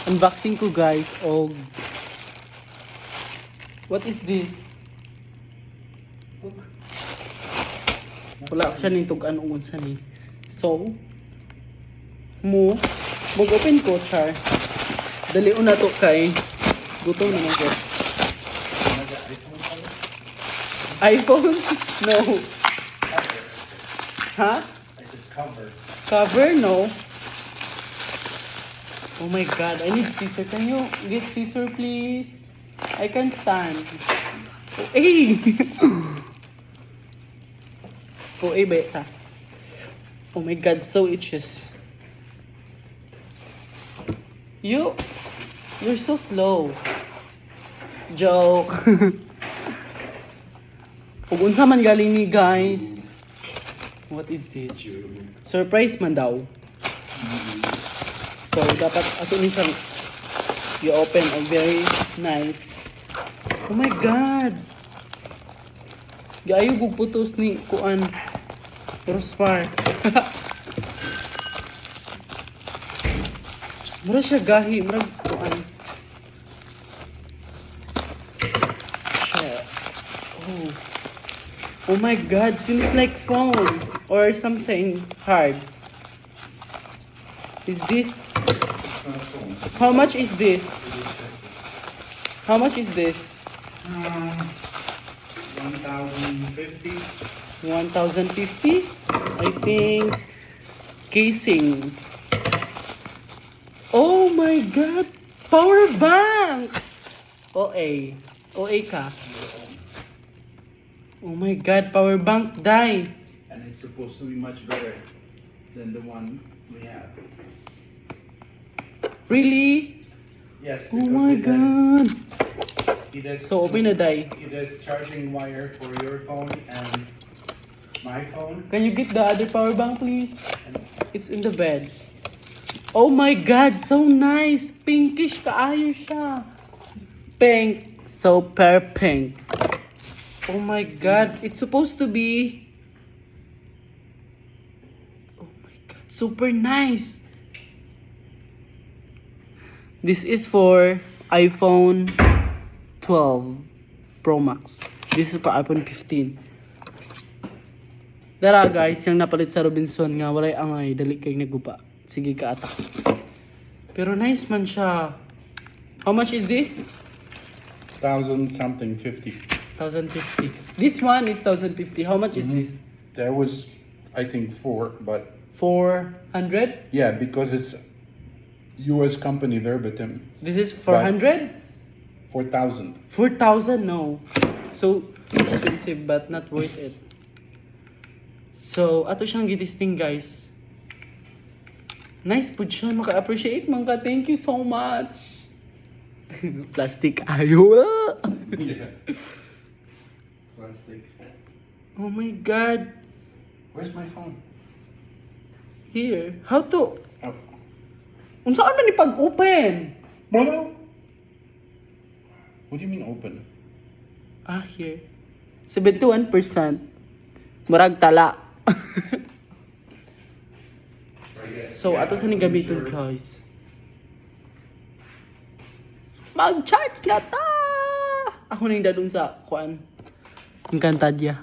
Unboxing ko guys. Oh. What is this? Wala siya ni tugan unsa ni. So, mag-open ko, char. Dali una to kay gutom naman ko. iPhone? No. Huh? I said cover. Cover? No. Oh my god, I need scissor. Can you get scissor please? I can't stand. Oh, hey! Oh, hey, beta. Oh my god, so itches. You're so slow. Joke. Kung unsa man galing ni guys. What is this? Surprise man daw. So dapat ato ni siyang i-open a very nice. Oh my god. Gayo gug putos ni kuan Rospar. Mura siya gahi, mura kuan. Shit. Oh. Oh my god, seems like phone or something hard. Is this? How much is this? How much is this? 1,050. 1,050? I think casing. Oh my god! Power bank! OA. OA ka. Oh my god, power bank die. And it's supposed to be much better than the one we have. Really? Yes. Oh my god. It has, So open na die. it has charging wire for your phone and my phone. Can you get the other power bank please? It's in the bed. Oh my god, so nice. Pinkish kaayo siya. Pink. Super pink. Oh my god, it's supposed to be. Oh my god, super nice. This is for iPhone 12 Pro Max. This is for iPhone 15. Dara guys, yung napalit sa Robinson nga walay angay, dali kay nagupa. Sige ka atak. Pero nice man siya. How much is this? 1,000 something 50. 1,050. This one is 1,050. How much is this? There was, I think, 4, but 400? yeah, because it's U.S. company verbatim. This is 400? 4,000. 4,000? No. So expensive but not worth it. So, ato siyang gitisting guys. Nice po siya. Maka-appreciate man ka. Thank you so much. Plastic ayo. Yeah. Plastic. Oh my god. Where's my phone? Here. How to? Oh. Unsaan man ni pag-open? What do you mean open? Ah, here. 71%. Murag tala. So, ato sa ni gamiton guys. Mag-charge na ta! Ako na yung dadun sa kuan. Encantadya.